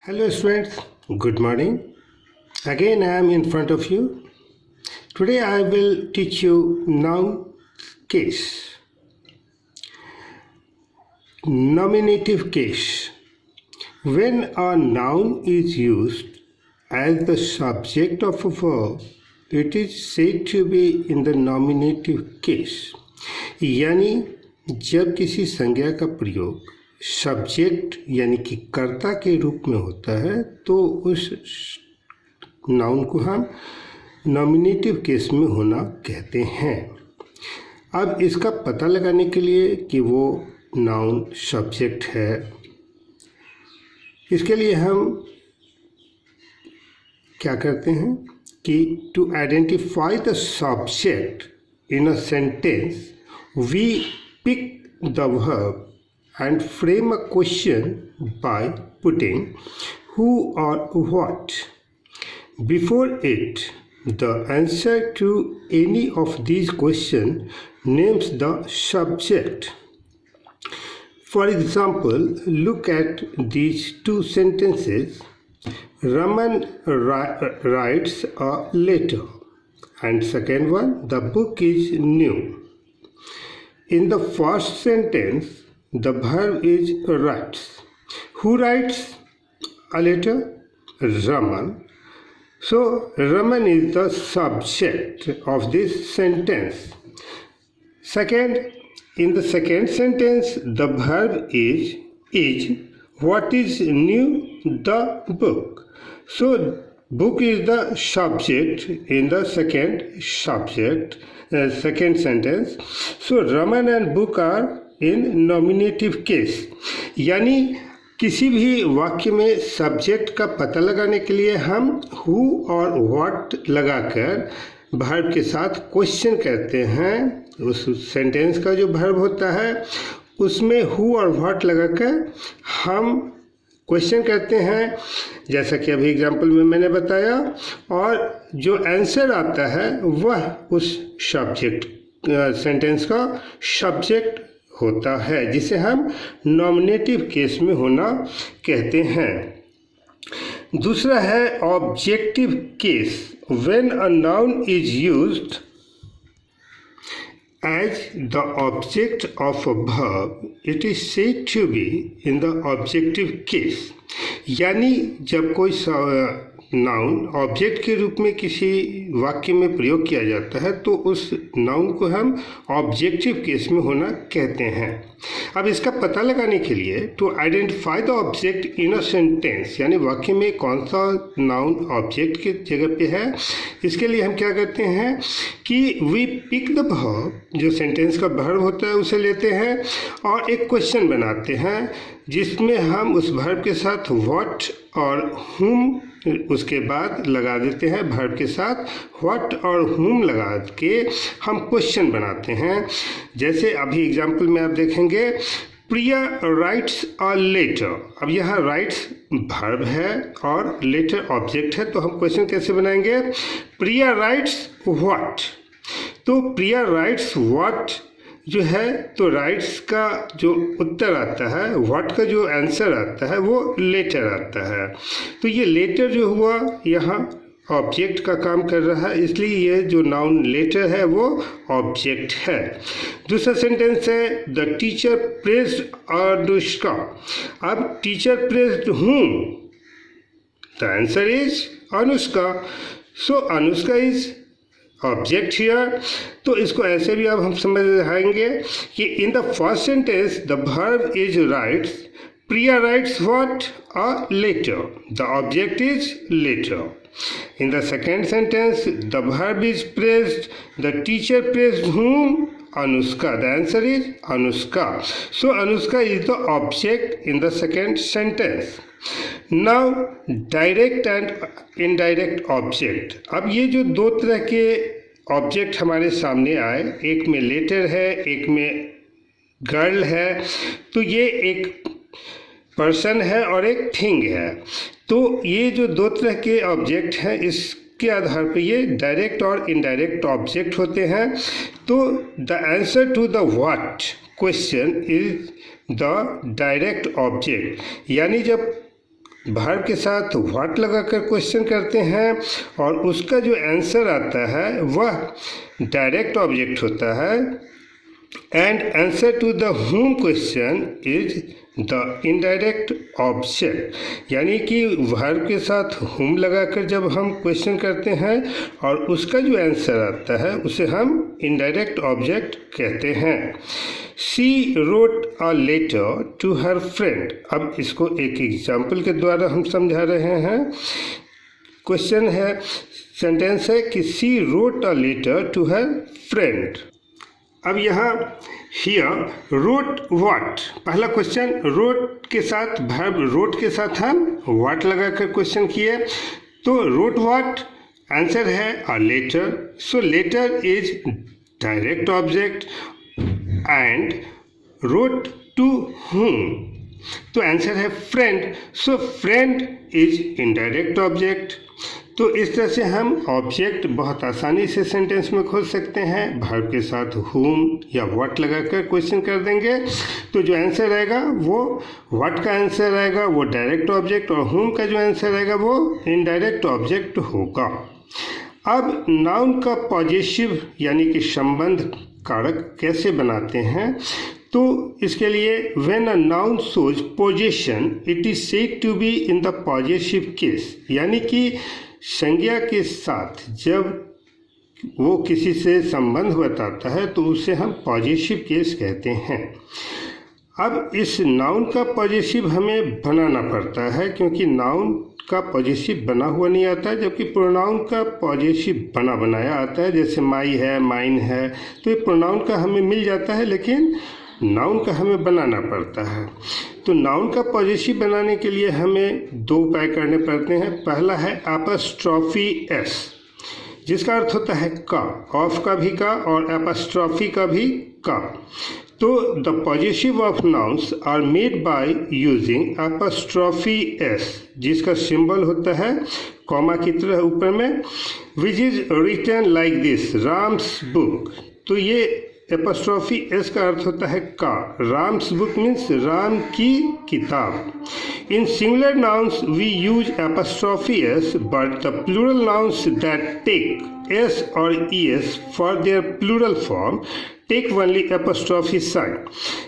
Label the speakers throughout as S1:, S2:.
S1: Hello students, good morning. Again I am in front of you. Today I will teach you noun case. Nominative case. When a noun is used as the subject of a verb, it is said to be in the nominative case. यानी जब किसी संज्ञा का प्रयोग subject यानी कि कर्ता के रूप में होता है तो उस नाउन को हम नॉमिनेटिव केस में होना कहते हैं। अब इसका पता लगाने के लिए कि वो नाउन सब्जेक्ट है, इसके लिए हम क्या करते हैं कि to identify the subject in a sentence we pick the verb and frame a question by putting who or what before it. The answer to any of these questions names the subject. For example, look at these two sentences. Raman writes a letter, and second one, the book is new. In the first sentence, the verb is writes. Who writes a letter? Raman. So Raman is the subject of this sentence. Second, in the second sentence, the verb is. What is new? The book. So book is the subject in the second sentence. So Raman and book are in nominative case, यानी किसी भी वाक्य में subject का पता लगाने के लिए हम हु और व्हाट लगाकर वर्ब के साथ क्वेश्चन करते हैं। उस सेंटेंस का जो वर्ब होता है उसमें हु और व्हाट लगाकर हम क्वेश्चन करते हैं, जैसा कि अभी एग्जाम्पल में मैंने बताया, और जो आंसर आता है वह उस सब्जेक्ट सेंटेंस का सब्जेक्ट होता है, जिसे हम नॉमिनेटिव केस में होना कहते हैं। दूसरा है objective case. When a noun is used as the object of a verb it is said to be in the objective case. यानी जब कोई नाउन ऑब्जेक्ट के रूप में किसी वाक्य में प्रयोग किया जाता है तो उस नाउन को हम ऑब्जेक्टिव केस में होना कहते हैं। अब इसका पता लगाने के लिए to identify the object in a sentence, यानी वाक्य में कौन सा नाउन ऑब्जेक्ट की जगह पे है, इसके लिए हम क्या करते हैं कि वी पिक द वर्ब, जो सेंटेंस का वर्ब होता है उसे लेते हैं और एक क्वेश्चन बनाते हैं जिसमें हम उस वर्ब के साथ व्हाट और हुम उसके बाद लगा देते हैं। वर्ब के साथ व्हाट और हुम लगा के हम क्वेश्चन बनाते हैं। जैसे अभी एग्जाम्पल में आप देखेंगे, प्रिया राइट्स अ लेटर। अब यहाँ राइट्स वर्ब है और लेटर ऑब्जेक्ट है, तो हम क्वेश्चन कैसे बनाएंगे? प्रिया राइट्स व्हाट। तो प्रिया राइट्स व्हाट जो है, तो राइट्स का जो उत्तर आता है, व्हाट का जो आंसर आता है वो लेटर आता है। तो ये लेटर जो हुआ यहाँ ऑब्जेक्ट का काम कर रहा है, इसलिए ये जो नाउन लेटर है वो ऑब्जेक्ट है। दूसरा सेंटेंस है द टीचर प्रेज्ड अनुष्का। अब teacher praised whom, the answer is Anushka. So Anushka is object here. तो इसको ऐसे भी अब हम समझ आएंगे कि in the first sentence the verb is writes, Priya writes what? A letter, the object is letter. In the second sentence, the verb is praised. The teacher praised whom? Anushka. The answer is Anushka. So Anushka is the object in the second sentence. Now direct and indirect object. अब ये जो दो तरह के object हमारे सामने आए, एक में लेटर है, एक में गर्ल है, तो ये एक पर्सन है और एक थिंग है। तो ये जो दो तरह के ऑब्जेक्ट हैं, इसके आधार पर ये डायरेक्ट और इनडायरेक्ट ऑब्जेक्ट होते हैं। तो the answer to the what question is the direct object, यानी जब वर्ब के साथ व्हाट लगाकर क्वेश्चन करते हैं और उसका जो आंसर आता है वह डायरेक्ट ऑब्जेक्ट होता है and answer to the whom question is the indirect object. यानी कि वर्ब के साथ होम लगाकर जब हम क्वेश्चन करते हैं और उसका जो आंसर आता है उसे हम इनडायरेक्ट ऑब्जेक्ट कहते हैं। She wrote a letter to her friend। अब इसको एक एग्जाम्पल के द्वारा हम समझा रहे हैं। क्वेश्चन है, सेंटेंस है कि she wrote a letter to her friend। अब यहाँ here wrote what, पहला क्वेश्चन wrote के साथ verb wrote के साथ हम what लगाकर क्वेश्चन किए, तो wrote what आंसर है a letter। So letter is direct object and wrote to whom, तो आंसर है friend। So friend is indirect object। तो इस तरह से हम ऑब्जेक्ट बहुत आसानी से सेंटेंस में खोज सकते हैं। वर्ब के साथ whom या what लगाकर क्वेश्चन कर देंगे तो जो आंसर आएगा वो what का आंसर आएगा वो डायरेक्ट ऑब्जेक्ट और whom का जो आंसर आएगा वो इनडायरेक्ट ऑब्जेक्ट होगा। अब नाउन का पॉजेसिव यानी कि संबंध कारक कैसे बनाते हैं, तो इसके लिए when a noun shows possession it is said to be in the possessive case, यानी कि संज्ञा के साथ जब वो किसी से संबंध बताता है तो उसे हम पॉजेसिव केस कहते हैं। अब इस नाउन का पॉजेसिव हमें बनाना पड़ता है क्योंकि नाउन का पॉजेसिव बना हुआ नहीं आता है, जबकि प्रोनाउन का पॉजेसिव बना बनाया आता है। जैसे माई है, माइन है, तो ये प्रोनाउन का हमें मिल जाता है लेकिन नाउन का हमें बनाना पड़ता है। तो नाउन का पॉजेसिव बनाने के लिए हमें दो उपाय करने पड़ते हैं। पहला है अपस्ट्रॉफी एस, जिसका अर्थ होता है का, ऑफ का भी का और अपस्ट्रॉफी का भी का। तो the possessive of nouns are made by using apostrophe s, जिसका सिंबल होता है कॉमा की तरह ऊपर में, which is written like this, Ram's book. तो ये एपस्ट्रॉफी एस का अर्थ होता है का, राम्स बुक मीन्स राम की किताब। In singular nouns we use apostrophe S but the plural nouns that take S और ES for their plural form take only apostrophe sign.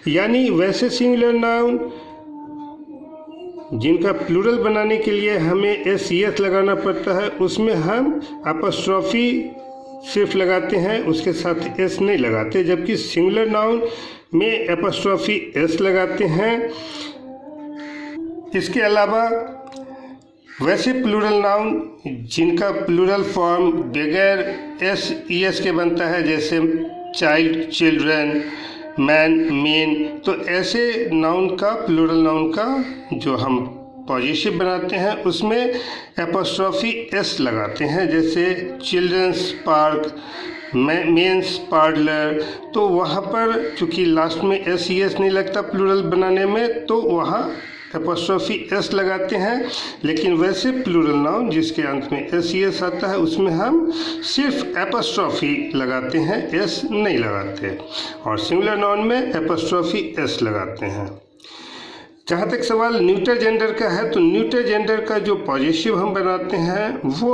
S1: यानी वैसे सिंगुलर नाउन जिनका प्लूरल बनाने के लिए हमें एस एस लगाना पड़ता है उसमें हम एपस्ट्रॉफी सिर्फ लगाते हैं, उसके साथ एस नहीं लगाते, जबकि सिंगुलर नाउन में एपस्ट्रॉफी एस लगाते हैं। इसके अलावा वैसे प्लूरल नाउन जिनका प्लूरल फॉर्म बगैर एस ई एस के बनता है, जैसे चाइल्ड, चिल्ड्रन, मैन, मेन, तो ऐसे नाउन का, प्लूरल नाउन का जो हम पॉजेसिव बनाते हैं उसमें एपॉस्ट्रॉफी एस लगाते हैं। जैसे चिल्ड्रंस पार्क, मेंस पार्लर, तो वहाँ पर चूँकि लास्ट में एस ई एस नहीं लगता प्लूरल बनाने में, तो वहाँ एपॉस्ट्रॉफी एस लगाते हैं। लेकिन वैसे प्लूरल नाउन जिसके अंत में एस ई एस आता है उसमें हम सिर्फ एपॉस्ट्रॉफी लगाते हैं, एस नहीं लगाते, और सिंगुलर नाउन में एपॉस्ट्रॉफी एस लगाते हैं। जहाँ तक सवाल न्यूटर जेंडर का है, तो न्यूटर जेंडर का जो पॉजेसिव हम बनाते हैं वो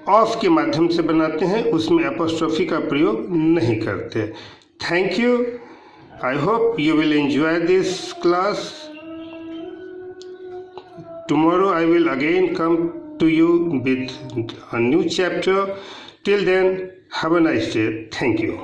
S1: ऑफ के माध्यम से बनाते हैं, उसमें एपॉस्ट्रॉफी का प्रयोग नहीं करते। Thank you. I hope you will enjoy this class. Tomorrow I will again come to you with a new chapter. Till then, have a nice day. Thank you.